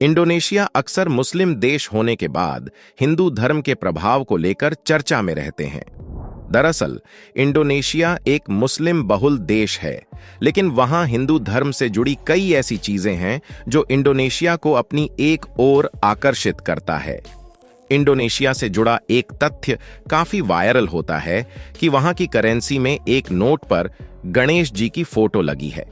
Indonesia अक्सर मुस्लिम देश होने के बाद हिंदू धर्म के प्रभाव को लेकर चर्चा में रहते हैं। दरअसल इंडोनेशिया एक मुस्लिम बहुल देश है, लेकिन वहां हिंदू धर्म से जुड़ी कई ऐसी चीजें हैं जो इंडोनेशिया को अपनी एक ओर आकर्षित करता है। इंडोनेशिया से जुड़ा एक तथ्य काफी वायरल होता है कि वहां की करेंसी में एक नोट पर गणेश जी की फोटो लगी है।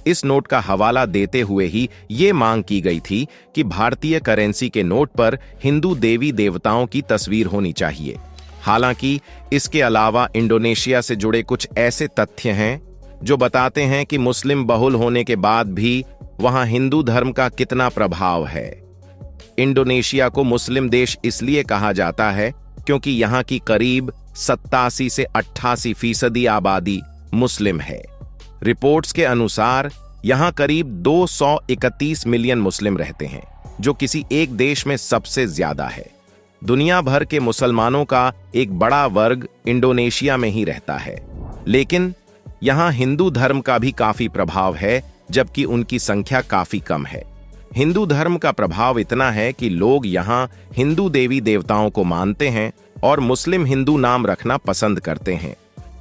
इस नोट का हवाला देते हुए ही ये मांग की गई थी कि भारतीय करेंसी के नोट पर हिंदू देवी देवताओं की तस्वीर होनी चाहिए। हालांकि इसके अलावा इंडोनेशिया से जुड़े कुछ ऐसे तथ्य हैं जो बताते हैं कि मुस्लिम बहुल होने के बाद भी वहां हिंदू धर्म का कितना प्रभाव है। इंडोनेशिया को मुस्लिम देश इसलिए कहा जाता है क्योंकि यहां की करीब 87 से 88% आबादी मुस्लिम है। रिपोर्ट्स के अनुसार यहां करीब 231 मिलियन मुस्लिम रहते हैं, जो किसी एक देश में सबसे ज्यादा है। दुनिया भर के मुसलमानों का एक बड़ा वर्ग इंडोनेशिया में ही रहता है, लेकिन यहां हिंदू धर्म का भी काफी प्रभाव है, जबकि उनकी संख्या काफी कम है। हिंदू धर्म का प्रभाव इतना है कि लोग यहां हिंदू देवी देवताओं को मानते हैं और मुस्लिम हिंदू नाम रखना पसंद करते हैं।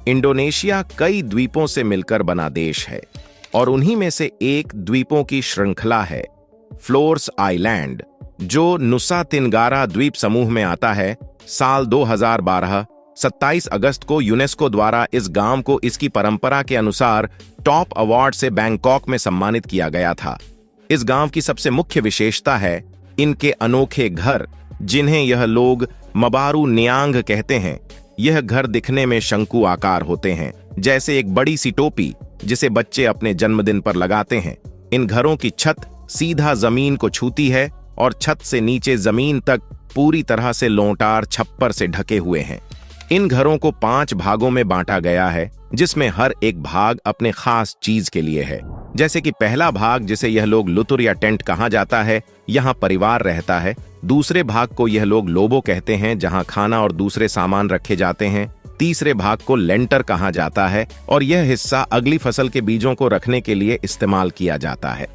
इंडोनेशिया कई द्वीपों से मिलकर बना देश है और उन्हीं में से एक द्वीपों की श्रृंखला है फ्लोर्स आइलैंड, जो नुसा तिनगारा द्वीप समूह में आता है। साल 2012 27 अगस्त को यूनेस्को द्वारा इस गांव को इसकी परंपरा के अनुसार टॉप अवार्ड से बैंकॉक में सम्मानित किया गया था। इस गांव की सबसे मुख्य विशेषता है इनके अनोखे घर, जिन्हें यह लोग मबारू नियांग कहते हैं। यह घर दिखने में शंकु आकार होते हैं, जैसे एक बड़ी सी टोपी जिसे बच्चे अपने जन्मदिन पर लगाते हैं। इन घरों की छत सीधा जमीन को छूती है और छत से नीचे जमीन तक पूरी तरह से लोंटार छप्पर से ढके हुए हैं। इन घरों को 5 भागों में बांटा गया है, जिसमें हर एक भाग अपने खास चीज के लिए है। जैसे कि पहला भाग, जिसे यह लोग लुतुर या टेंट कहा जाता है, यहाँ परिवार रहता है। दूसरे भाग को यह लोग लोबो कहते हैं, जहाँ खाना और दूसरे सामान रखे जाते हैं। तीसरे भाग को लेंटर कहा जाता है और यह हिस्सा अगली फसल के बीजों को रखने के लिए इस्तेमाल किया जाता है।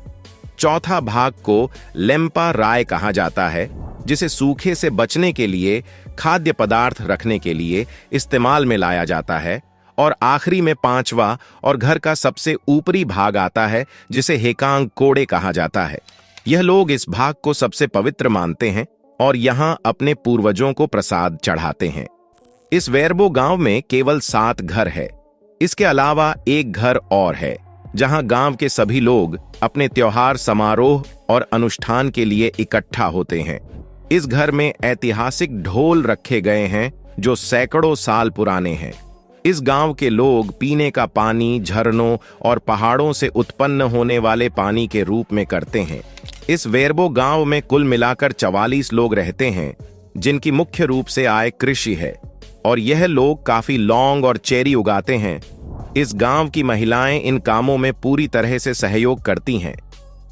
चौथा भाग को लेम्पा राय कहा जाता है, जिसे सूखे से बचने के लिए खाद्य पदार्थ रखने के लिए इस्तेमाल में लाया जाता है। और आखिरी में 5वां और घर का सबसे ऊपरी भाग आता है, जिसे हेकांग कोड़े कहा जाता है। यह लोग इस भाग को सबसे पवित्र मानते हैं और यहाँ अपने पूर्वजों को प्रसाद चढ़ाते हैं। इस वेरबो गांव में केवल 7 घर है। इसके अलावा एक घर और है, जहां गांव के सभी लोग अपने त्योहार, समारोह और अनुष्ठान के लिए इकट्ठा होते हैं। इस घर में ऐतिहासिक ढोल रखे गए हैं जो सैकड़ों साल पुराने हैं। इस गांव के लोग पीने का पानी झरनों और पहाड़ों से उत्पन्न होने वाले पानी के रूप में करते हैं। इस वेरबो गांव में कुल मिलाकर 44 लोग रहते हैं, जिनकी मुख्य रूप से आय कृषि है और यह लोग काफी लौंग और चेरी उगाते हैं। इस गांव की महिलाएं इन कामों में पूरी तरह से सहयोग करती हैं।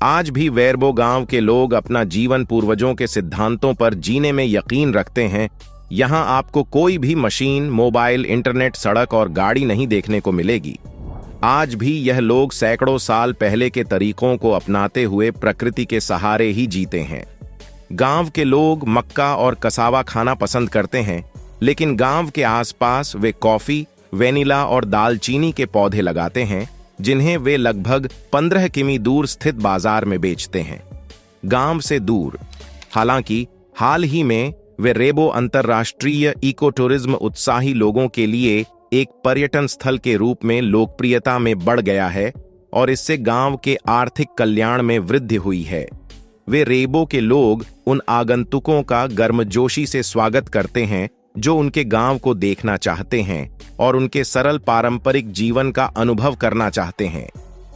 आज भी वेरबो गांव के लोग अपना जीवन पूर्वजों के सिद्धांतों पर जीने में यकीन रखते हैं। यहाँ आपको कोई भी मशीन, मोबाइल, इंटरनेट, सड़क और गाड़ी नहीं देखने को मिलेगी। आज भी यह लोग सैकड़ों साल पहले के तरीकों को अपनाते हुए प्रकृति के सहारे ही जीते हैं। गांव के लोग मक्का और कसावा खाना पसंद करते हैं, लेकिन गांव के आसपास वे कॉफी, वेनिला और दालचीनी के पौधे लगाते हैं, जिन्हें वे लगभग 15 किमी दूर स्थित बाजार में बेचते हैं। गांव से दूर, हालांकि हाल ही में वे रेबो अंतर्राष्ट्रीय इको टूरिज्म उत्साही लोगों के लिए एक पर्यटन स्थल के रूप में लोकप्रियता में बढ़ गया है और इससे गांव के आर्थिक कल्याण में वृद्धि हुई है। वे रेबो के लोग उन आगंतुकों का गर्मजोशी से स्वागत करते हैं जो उनके गांव को देखना चाहते हैं और उनके सरल पारंपरिक जीवन का अनुभव करना चाहते हैं।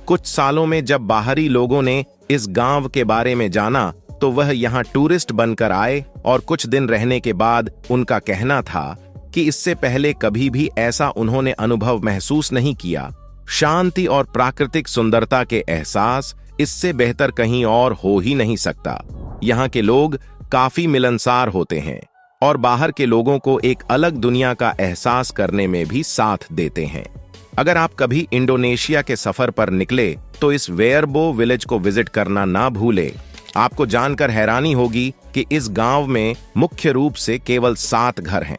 कुछ सालों में जब बाहरी लोगों ने इस गांव के बारे में जाना, तो वह यहाँ टूरिस्ट बनकर आए और कुछ दिन रहने के बाद उनका कहना था कि इससे पहले कभी भी ऐसा उन्होंने अनुभव महसूस नहीं किया। शांति और प्राकृतिक सुंदरता के एहसास इससे बेहतर कहीं और हो ही नहीं सकता। यहाँ के लोग काफी मिलनसार होते हैं और बाहर के लोगों को एक अलग दुनिया का एहसास करने में भी साथ देते हैं। अगर आप कभी इंडोनेशिया के सफर पर निकले तो इस वेरबो विलेज को विजिट करना ना भूले। आपको जानकर हैरानी होगी कि इस गांव में मुख्य रूप से केवल 7 घर हैं।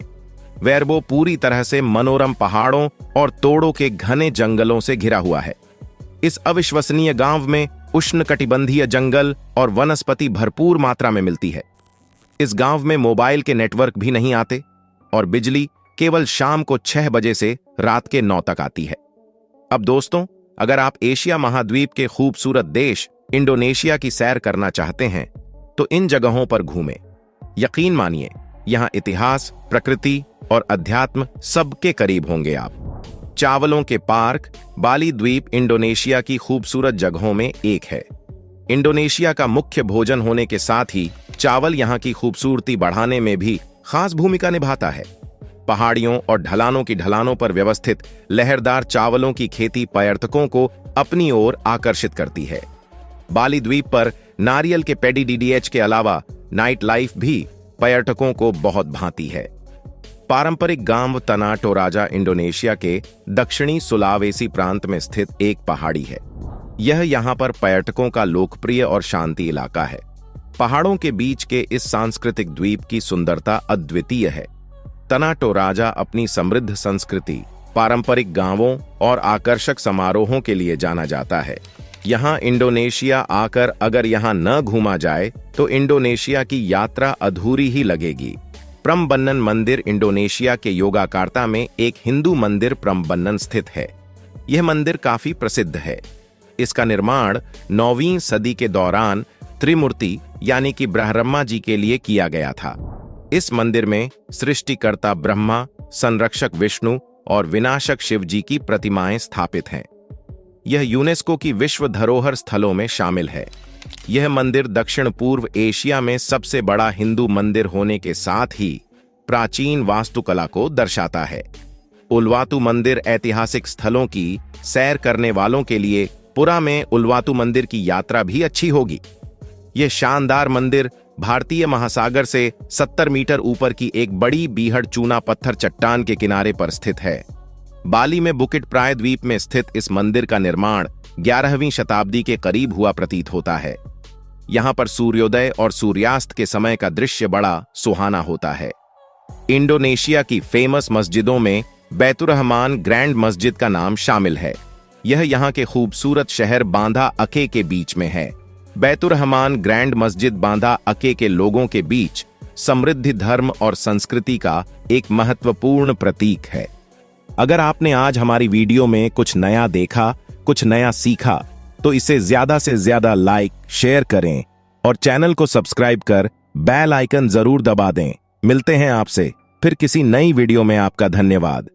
वेरबो पूरी तरह से मनोरम पहाड़ों और तोड़ों के घने जंगलों से घिरा हुआ है। इस अविश्वसनीय गांव में उष्णकटिबंधीय जंगल और वनस्पति भरपूर मात्रा में मिलती है। इस गांव में मोबाइल के नेटवर्क भी नहीं आते और बिजली केवल शाम को 6 बजे से रात के 9 तक आती है। अब दोस्तों, अगर आप एशिया महाद्वीप के खूबसूरत देश इंडोनेशिया की सैर करना चाहते हैं तो इन जगहों पर घूमें। यकीन मानिए, यहां इतिहास, प्रकृति और अध्यात्म सबके करीब होंगे आप। चावलों के पार्क बाली द्वीप इंडोनेशिया की खूबसूरत जगहों में एक है। इंडोनेशिया का मुख्य भोजन होने के साथ ही चावल यहां की खूबसूरती बढ़ाने में भी खास भूमिका निभाता है। पहाड़ियों और ढलानों की ढलानों पर व्यवस्थित लहरदार चावलों की खेती पर्यटकों को अपनी ओर आकर्षित करती है। बाली द्वीप पर नारियल के पेडी डीडीएच के अलावा नाइट लाइफ भी पर्यटकों को बहुत भाती है। पारंपरिक गांव तना टोराजा इंडोनेशिया के दक्षिणी सुलावेसी प्रांत में स्थित एक पहाड़ी है। यह यहां पर पर्यटकों का लोकप्रिय और शांति इलाका है। पहाड़ों के बीच के इस सांस्कृतिक द्वीप की सुंदरता अद्वितीय है। तना टोराजा अपनी समृद्ध संस्कृति, पारंपरिक गांवों और आकर्षक समारोहों के लिए जाना जाता है। यहां इंडोनेशिया आकर अगर यहां न घूमा जाए तो इंडोनेशिया की यात्रा अधूरी ही लगेगी। प्रम्बन्नन मंदिर इंडोनेशिया के योगाकार्ता में एक हिंदू मंदिर प्रम्बन्नन स्थित है। यह मंदिर काफी प्रसिद्ध है। इसका निर्माण 9वीं सदी के दौरान त्रिमूर्ति यानी कि ब्रह्मा जी के लिए किया गया था। इस मंदिर में सृष्टिकर्ता ब्रह्मा, संरक्षक विष्णु और विनाशक शिव जी की प्रतिमाएं स्थापित हैं। यह यूनेस्को की विश्व धरोहर स्थलों में शामिल है। यह मंदिर दक्षिण पूर्व एशिया में सबसे बड़ा हिंदू मंदिर होने के साथ ही प्राचीन वास्तुकला को दर्शाता है। उल्वातु मंदिर ऐतिहासिक स्थलों की सैर करने वालों के लिए पुरा में उल्वातु मंदिर की यात्रा भी अच्छी होगी। यह शानदार मंदिर भारतीय महासागर से 70 मीटर ऊपर की एक बड़ी बीहड़ चूना पत्थर चट्टान के किनारे पर स्थित है। बाली में बुकिट प्रायद्वीप में स्थित इस मंदिर का निर्माण 11वीं शताब्दी के करीब हुआ प्रतीत होता है। यहां पर सूर्योदय और सूर्यास्त के समय का दृश्य बड़ा सुहाना होता है। इंडोनेशिया की फेमस मस्जिदों में बैतुर्रहमान ग्रैंड मस्जिद का नाम शामिल है। यह यहां के खूबसूरत शहर बांदा अके के बीच में है। बैतुर्रहमान ग्रैंड मस्जिद बांदा अके के लोगों के बीच समृद्धि, धर्म और संस्कृति का एक महत्वपूर्ण प्रतीक है। अगर आपने आज हमारी वीडियो में कुछ नया देखा, कुछ नया सीखा, तो इसे ज्यादा से ज्यादा लाइक, शेयर करें और चैनल को सब्सक्राइब कर बेल आइकन जरूर दबा दें। मिलते हैं आपसे फिर किसी नई वीडियो में। आपका धन्यवाद।